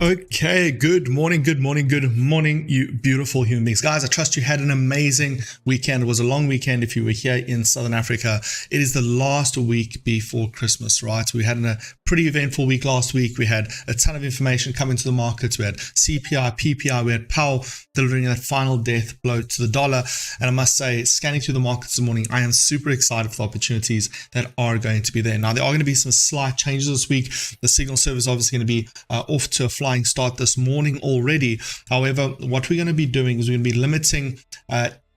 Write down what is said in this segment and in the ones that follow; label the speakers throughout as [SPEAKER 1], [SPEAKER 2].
[SPEAKER 1] Okay, good morning, you beautiful human beings. Guys, I trust you had an amazing weekend. It was a long weekend if you were here in Southern Africa. It is the last week before Christmas, right? We had a pretty eventful week last week. We had a ton of information come into the markets. We had CPI, PPI, we had Powell delivering that final death blow to the dollar. And I must say, scanning through the markets this morning, I am super excited for the opportunities that are going to be there. Now, there are going to be some slight changes this week. The signal server is obviously going to be off to a flying start this morning already. However, what we're going to be doing is we're going to be limiting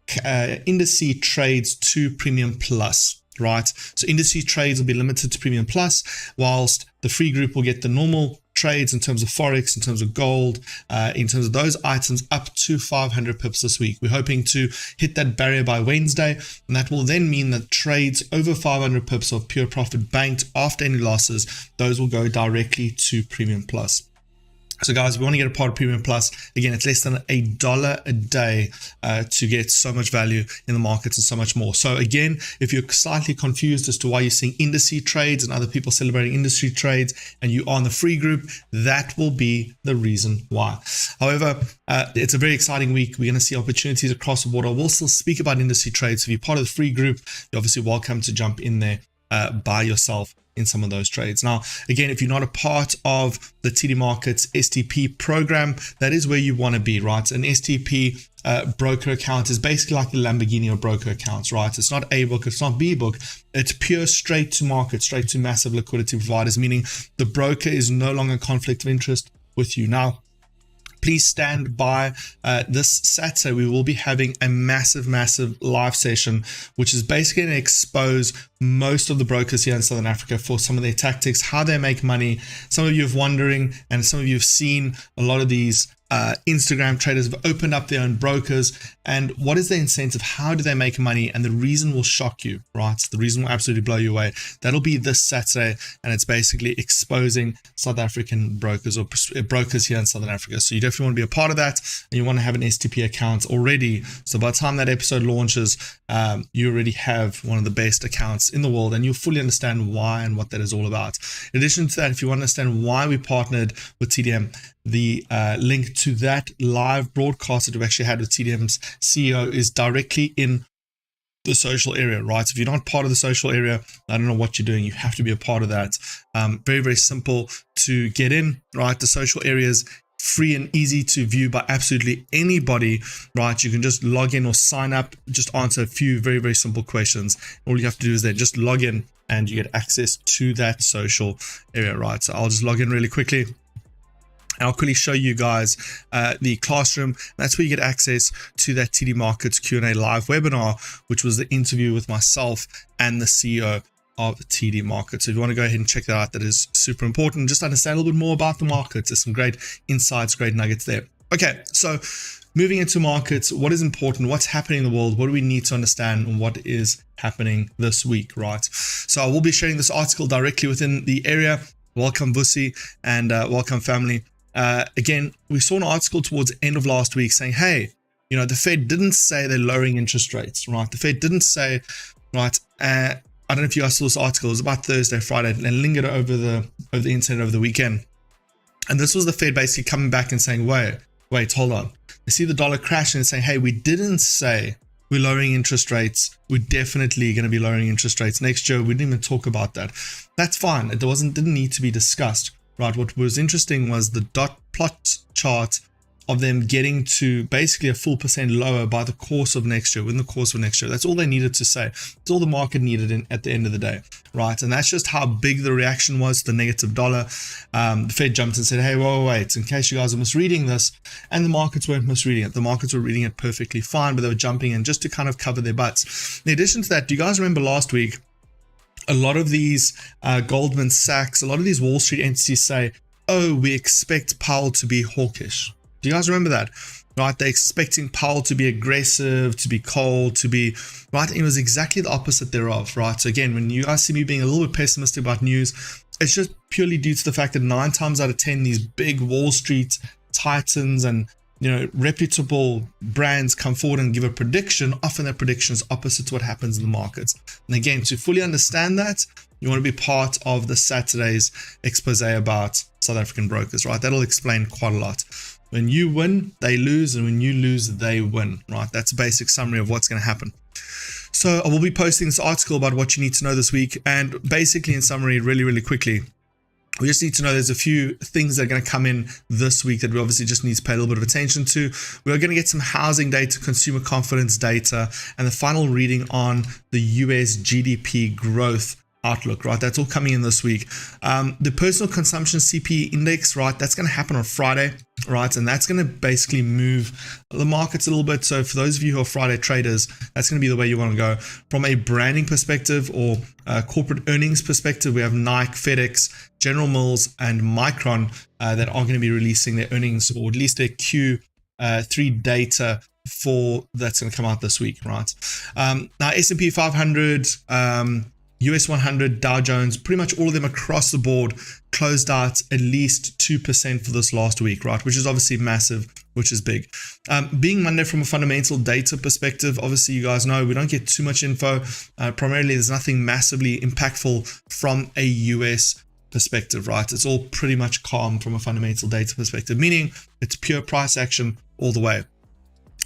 [SPEAKER 1] indice trades to premium plus, right? So indice trades will be limited to premium plus, whilst the free group will get the normal trades in terms of Forex, in terms of gold, in terms of those items up to 500 pips this week. We're hoping to hit that barrier by Wednesday, and that will then mean that trades over 500 pips of pure profit banked after any losses, those will go directly to premium plus. So guys, if you want to get a part of Premium Plus, again, it's less than $1 a day to get so much value in the markets and so much more. So again, if you're slightly confused as to why you're seeing industry trades and other people celebrating industry trades and you are in the free group, that will be the reason why. However, it's a very exciting week. We're going to see opportunities across the board. I will still speak about industry trades. So if you're part of the free group, you're obviously welcome to jump in there by yourself in some of those trades. Now, again, if you're not a part of the TD Markets STP program, that is where you want to be, right? An STP broker account is basically like the Lamborghini of broker accounts, right? It's not A book, it's not B book. It's pure straight to market, straight to massive liquidity providers, meaning the broker is no longer a conflict of interest with you. Now, please stand by this Saturday. We will be having a massive live session, which is basically going to expose most of the brokers here in Southern Africa for some of their tactics, how they make money. Some of you have wondering, and some of you have seen a lot of these Instagram traders have opened up their own brokers. And what is the incentive? How do they make money? And the reason will shock you, right? The reason will absolutely blow you away. That'll be this Saturday, and it's basically exposing South African brokers or brokers here in Southern Africa. So you definitely want to be a part of that, and you want to have an STP account already. So by the time that episode launches, you already have one of the best accounts in the world, and you'll fully understand why and what that is all about. In addition to that, if you want to understand why we partnered with TDM, the link to that live broadcast that we've actually had with TDM's CEO is directly in the social area, right? So if you're not part of the social area, I don't know what you're doing. You have to be a part of that. Very simple to get in, right? The social area is free and easy to view by absolutely anybody, right? You can just log in or sign up, just answer a few very simple questions. All you have to do is then just log in and you get access to that social area, right? So I'll just log in really quickly. I'll quickly show you guys the classroom. That's where you get access to that TD Markets Q&A live webinar, which was the interview with myself and the CEO of TD Markets. So if you want to go ahead and check that out, that is super important. Just understand a little bit more about the markets. There's some great insights, great nuggets there. Okay, so moving into markets, what is important? What's happening in the world? What do we need to understand? And what is happening this week, right? So I will be sharing this article directly within the area. Welcome, Vusi, and welcome, family. Again, we saw an article towards the end of last week saying, hey, you know, the Fed didn't say they're lowering interest rates, right? The Fed didn't say, right, I don't know if you guys saw this article. It was about Thursday, Friday, and lingered over the internet over the weekend. And this was the Fed basically coming back and saying, wait, hold on. They see the dollar crashing and saying, hey, we didn't say we're lowering interest rates. We're definitely going to be lowering interest rates next year. We didn't even talk about that. That's fine. It didn't need to be discussed. Right, what was interesting was the dot plot chart of them getting to basically a full % lower by the course of next year, within the course of next year. That's all they needed to say. That's all the market needed at the end of the day, right? And that's just how big the reaction was to the negative dollar. The Fed jumped and said, hey, wait, in case you guys are misreading this, and the markets weren't misreading it. The markets were reading it perfectly fine, but they were jumping in just to kind of cover their butts. In addition to that, do you guys remember last week, a lot of these Goldman Sachs, a lot of these Wall Street entities say, oh, we expect Powell to be hawkish. Do you guys remember that? Right? They're expecting Powell to be aggressive, to be cold, to be, right? It was exactly the opposite thereof, right? So again, when you guys see me being a little bit pessimistic about news, it's just purely due to the fact that 9 times out of 10, these big Wall Street titans and reputable brands come forward and give a prediction, often that prediction is opposite to what happens in the markets. And again, to fully understand that, you want to be part of the Saturday's expose about South African brokers, right? That'll explain quite a lot. When you win, they lose, and when you lose, they win, right? That's a basic summary of what's going to happen. So I will be posting this article about what you need to know this week. And basically, in summary, really, really quickly, we just need to know there's a few things that are going to come in this week that we obviously just need to pay a little bit of attention to. We're going to get some housing data, consumer confidence data, and the final reading on the US GDP growth outlook, right? That's all coming in this week. The personal consumption CPI index, right? That's going to happen on Friday, right? And that's going to basically move the markets a little bit. So for those of you who are Friday traders, that's going to be the way you want to go. From a branding perspective or corporate earnings perspective, we have Nike, FedEx, General Mills, and Micron that are going to be releasing their earnings, or at least their Q3 data for that's going to come out this week, right? Now S&P 500, US 100, Dow Jones, pretty much all of them across the board closed out at least 2% for this last week, right? Which is obviously massive, which is big. Being Monday from a fundamental data perspective, obviously you guys know we don't get too much info. Primarily, there's nothing massively impactful from a US perspective, right? It's all pretty much calm from a fundamental data perspective, meaning it's pure price action all the way.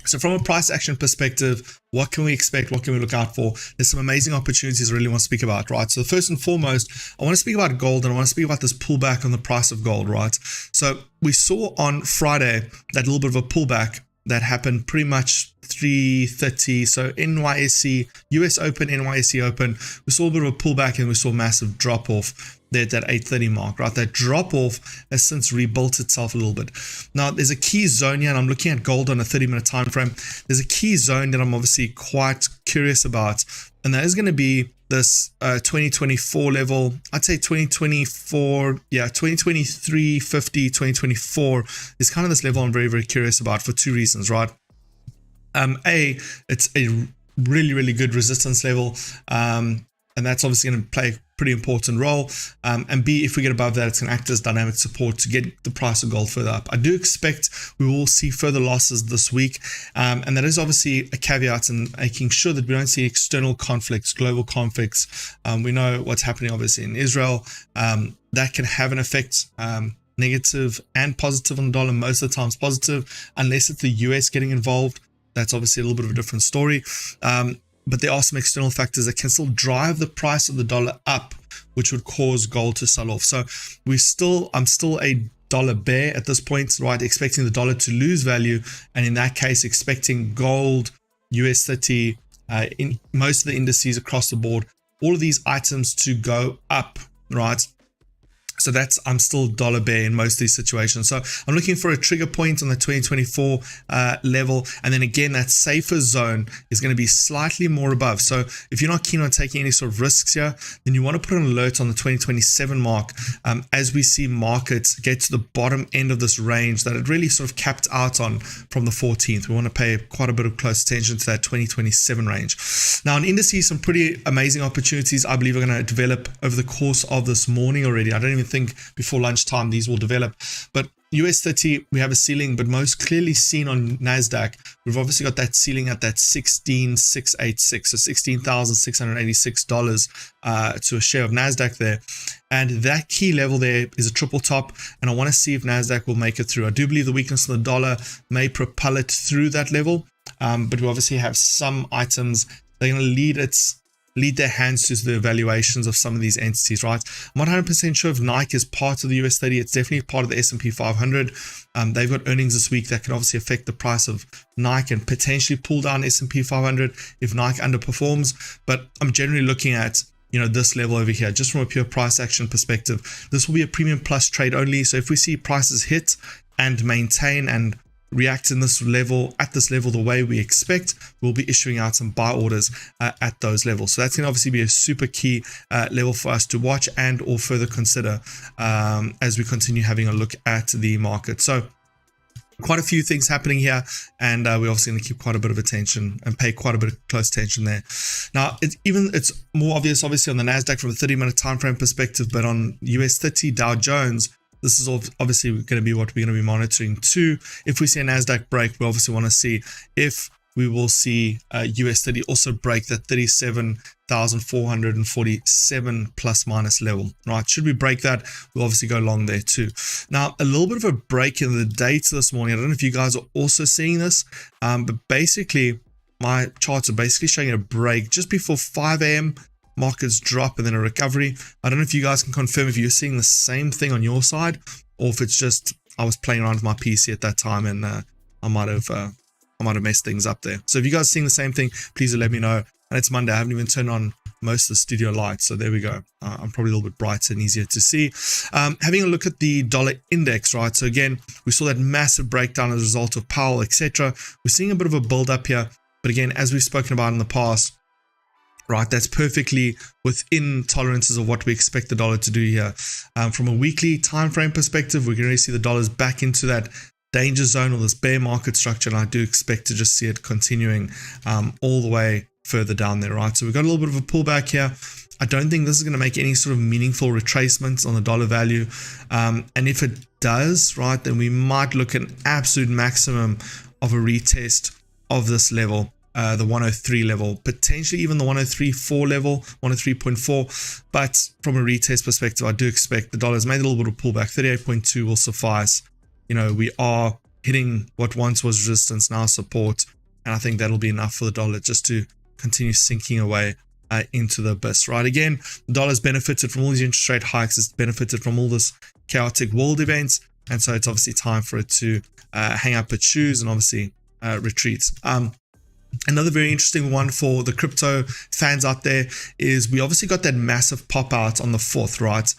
[SPEAKER 1] So from a price action perspective, what can we expect? What can we look out for? There's some amazing opportunities I really want to speak about, right? So first and foremost, I want to speak about gold, and I want to speak about this pullback on the price of gold, right? So we saw on Friday that little bit of a pullback that happened pretty much 3:30. So NYSE, US Open, NYSE Open, we saw a bit of a pullback and we saw a massive drop off there at that 8:30 mark, right? That drop off has since rebuilt itself a little bit. Now there's a key zone here, and I'm looking at gold on a 30-minute time frame. There's a key zone that I'm obviously quite curious about, and that is going to be this 2024 level. I'd say 2024, 2023.50, 2024 is kind of this level I'm very, very curious about for two reasons, right? It's a really, really good resistance level, and that's obviously going to play a pretty important role. And B, if we get above that, it's going to act as dynamic support to get the price of gold further up. I do expect we will see further losses this week, and that is obviously a caveat in making sure that we don't see external conflicts, global conflicts. We know what's happening obviously in Israel. That can have an effect, negative and positive on the dollar, most of the times positive, unless it's the US getting involved. That's obviously a little bit of a different story. But there are some external factors that can still drive the price of the dollar up, which would cause gold to sell off. So I'm still a dollar bear at this point, right? Expecting the dollar to lose value. And in that case, expecting gold, US 30, in most of the indices across the board, all of these items to go up, right? So I'm still dollar bear in most of these situations. So I'm looking for a trigger point on the 2024 level. And then again, that safer zone is going to be slightly more above. So if you're not keen on taking any sort of risks here, then you want to put an alert on the 2027 mark as we see markets get to the bottom end of this range that it really sort of capped out on from the 14th. We want to pay quite a bit of close attention to that 2027 range. Now in indices, some pretty amazing opportunities I believe are going to develop over the course of this morning already. I don't even think before lunchtime these will develop, but US 30 we have a ceiling, but most clearly seen on NASDAQ, we've obviously got that ceiling at that 16,686, so $16,686 to a share of NASDAQ there, and that key level there is a triple top, and I want to see if NASDAQ will make it through. I do believe the weakness of the dollar may propel it through that level, but we obviously have some items that are going to lead their hands to the evaluations of some of these entities, right? I'm not 100% sure if Nike is part of the US 30. It's definitely part of the S&P 500. They've got earnings this week that can obviously affect the price of Nike and potentially pull down S&P 500 if Nike underperforms. But I'm generally looking at this level over here, just from a pure price action perspective. This will be a premium plus trade only. So if we see prices hit and maintain and react at this level the way we expect, we'll be issuing out some buy orders at those levels. So that's going to obviously be a super key level for us to watch and or further consider as we continue having a look at the market. So quite a few things happening here, and we're obviously going to keep quite a bit of attention and pay quite a bit of close attention there. Now it's more obvious obviously on the NASDAQ from a 30-minute time frame perspective, but on US 30, Dow Jones, this is obviously going to be what we're going to be monitoring too. If we see a NASDAQ break, we obviously want to see if we will see US30 also break that 37,447 plus minus level, right? Should we break that, we'll obviously go long there too. Now, a little bit of a break in the data this morning. I don't know if you guys are also seeing this, but basically my charts are basically showing a break just before 5 a.m. Markets drop and then a recovery. I don't know if you guys can confirm if you're seeing the same thing on your side, or if it's just I was playing around with my PC at that time and I might have messed things up there. So if you guys are seeing the same thing, please do let me know. And it's Monday. I haven't even turned on most of the studio lights. So there we go. I'm probably a little bit brighter and easier to see. Having a look at the dollar index, right? So again, we saw that massive breakdown as a result of Powell, etc. We're seeing a bit of a build up here. But again, as we've spoken about in the past, right, that's perfectly within tolerances of what we expect the dollar to do here. From a weekly time frame perspective, we can really see the dollar's back into that danger zone or this bear market structure, and I do expect to just see it continuing all the way further down there, right? So we've got a little bit of a pullback here. I don't think this is going to make any sort of meaningful retracements on the dollar value, and if it does, right, then we might look at an absolute maximum of a retest of this level, the 103 level, potentially even the 103.4 level, 103.4. But from a retest perspective, I do expect the dollar's made a little bit of pullback. 38.2 will suffice. You know, we are hitting what once was resistance, now support, and I think that'll be enough for the dollar just to continue sinking away into the abyss, right? Again, the dollar's benefited from all these interest rate hikes. It's benefited from all this chaotic world events, and so it's obviously time for it to hang up its shoes and obviously retreat. Another very interesting one for the crypto fans out there is we obviously got that massive pop out on the 4th, right?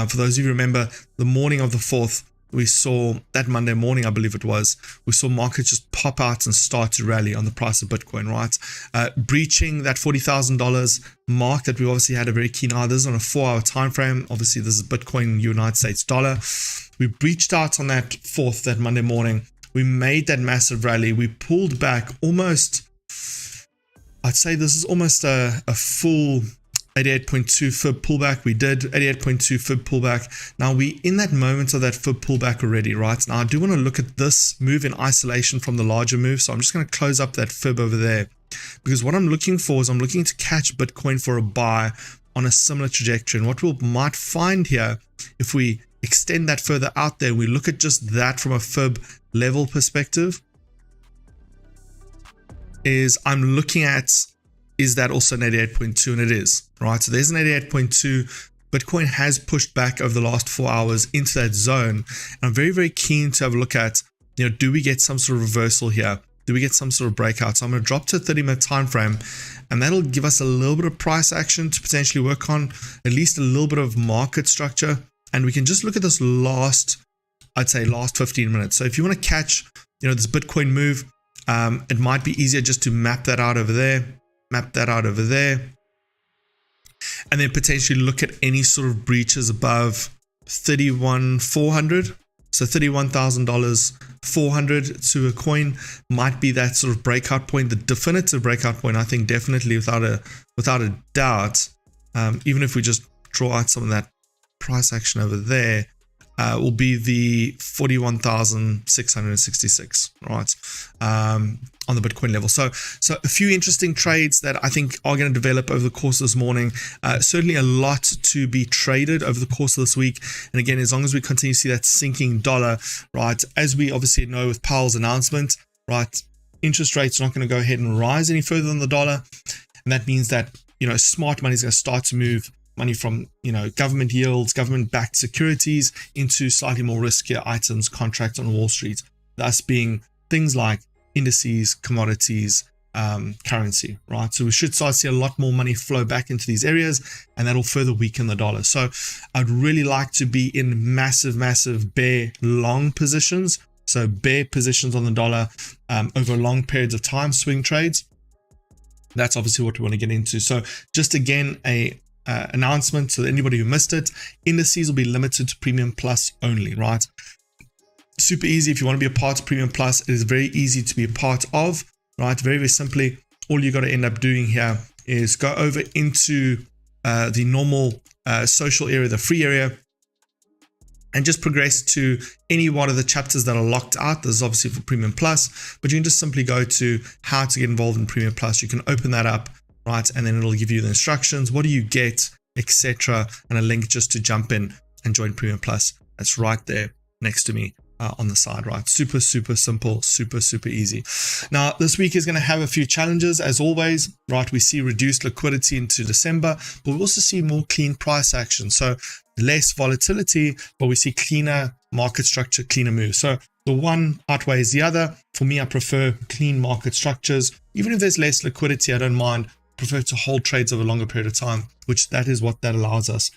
[SPEAKER 1] For those of you who remember, the morning of the 4th, we saw that Monday morning, I believe it was, we saw markets just pop out and start to rally on the price of Bitcoin, right? Breaching that $40,000 mark that we obviously had a very keen eye. This is on a 4-hour time frame. Obviously, this is Bitcoin, United States dollar. We breached out on that 4th, that Monday morning. We made that massive rally. We pulled back almost, I'd say this is almost a full 88.2 fib pullback. We did 88.2 fib pullback. Now we in that moment of that fib pullback already, right? Now I do want to look at this move in isolation from the larger move. So I'm just going to close up that fib over there, because what I'm looking for is I'm looking to catch Bitcoin for a buy on a similar trajectory. And what we might find here, if we extend that further out there, we look at just that from a fib level perspective, is I'm looking at, is that also an 88.2? And it is, right? So there's an 88.2. Bitcoin has pushed back over the last 4 hours into that zone. And I'm very, very keen to have a look at, you know, do we get some sort of reversal here? Do we get some sort of breakout? So I'm going to drop to a 30-minute time frame, and that'll give us a little bit of price action to potentially work on, at least a little bit of market structure. And we can just look at this last, I'd say last 15 minutes. So if you want to catch, you know, this Bitcoin move, it might be easier just to map that out over there, and then potentially look at any sort of breaches above 31,400. So $31,000, 400 to a coin might be that sort of breakout point, the definitive breakout point. I think definitely without a doubt, even if we just draw out some of that price action over there, will be the 41,666, right, on the Bitcoin level. So a few interesting trades that I think are going to develop over the course of this morning. Certainly a lot to be traded over the course of this week. And again, as long as we continue to see that sinking dollar, right, as we obviously know with Powell's announcement, right, interest rates are not going to go ahead and rise any further than the dollar. And that means that, you know, smart money is going to start to move money from, you know, government yields, government-backed securities into slightly more riskier items, contracts on Wall Street, thus being things like indices, commodities, currency, right? So we should start to see a lot more money flow back into these areas, and that'll further weaken the dollar. So I'd really like to be in massive bear long positions. So bear positions on the dollar over long periods of time, swing trades. That's obviously what we want to get into. So just again, a announcement so that anybody who missed it, indices will be limited to Premium Plus only, right? Super easy. If you want to be a part of Premium Plus, it is very easy to be a part of, right? Very, very simply, all you got to end up doing here is go over into the normal social area, the free area, and just progress to any one of the chapters that are locked out. This is obviously for Premium Plus, but you can just simply go to how to get involved in Premium Plus. You can open that up, right? And then it'll give you the instructions. What do you get, etc., and a link just to jump in and join Premium Plus. That's right there next to me on the side, right? Super, super simple, super, super easy. Now, this week is going to have a few challenges as always, right? We see reduced liquidity into December, but we also see more clean price action. So less volatility, but we see cleaner market structure, cleaner moves. So the one outweighs the other. For me, I prefer clean market structures. Even if there's less liquidity, I don't mind. I prefer to hold trades over a longer period of time, which that is what that allows us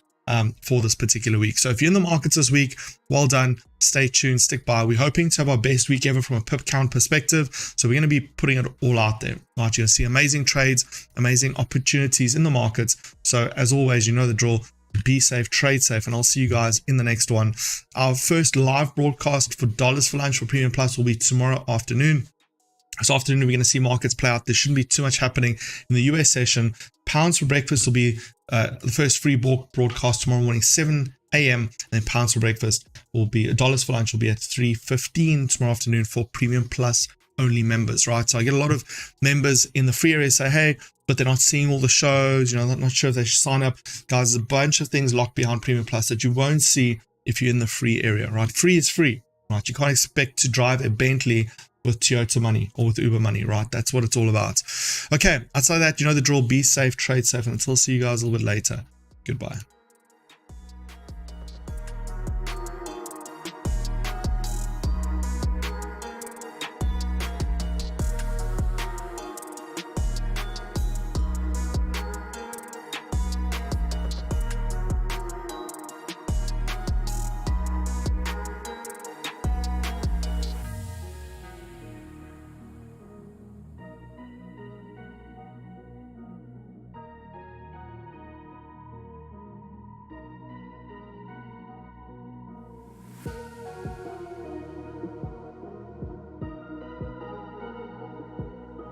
[SPEAKER 1] for this particular week. So if you're in the markets this week, well done. Stay tuned, stick by. We're hoping to have our best week ever from a pip count perspective. So we're going to be putting it all out there. Right? You're going to see amazing trades, amazing opportunities in the markets. So as always, you know the drill. Be safe, trade safe, and I'll see you guys in the next one. Our first live broadcast for Dollars for Lunch for Premium Plus will be tomorrow afternoon. This afternoon, we're going to see markets play out. There shouldn't be too much happening in the US session. Pounds for breakfast will be the first free broadcast tomorrow morning, 7 a.m. And then pounds for breakfast will be, dollars for lunch will be at 3:15 tomorrow afternoon for Premium Plus only members, right? So I get a lot of members in the free area say, hey, but they're not seeing all the shows, you know, I'm not sure if they should sign up. Guys, there's a bunch of things locked behind Premium Plus that you won't see if you're in the free area, right? Free is free, right? You can't expect to drive a Bentley with Toyota money or with Uber money, right? That's what it's all about. Okay, outside that, you know the drill. Be safe, trade safe, and until see you guys a little bit later. Goodbye.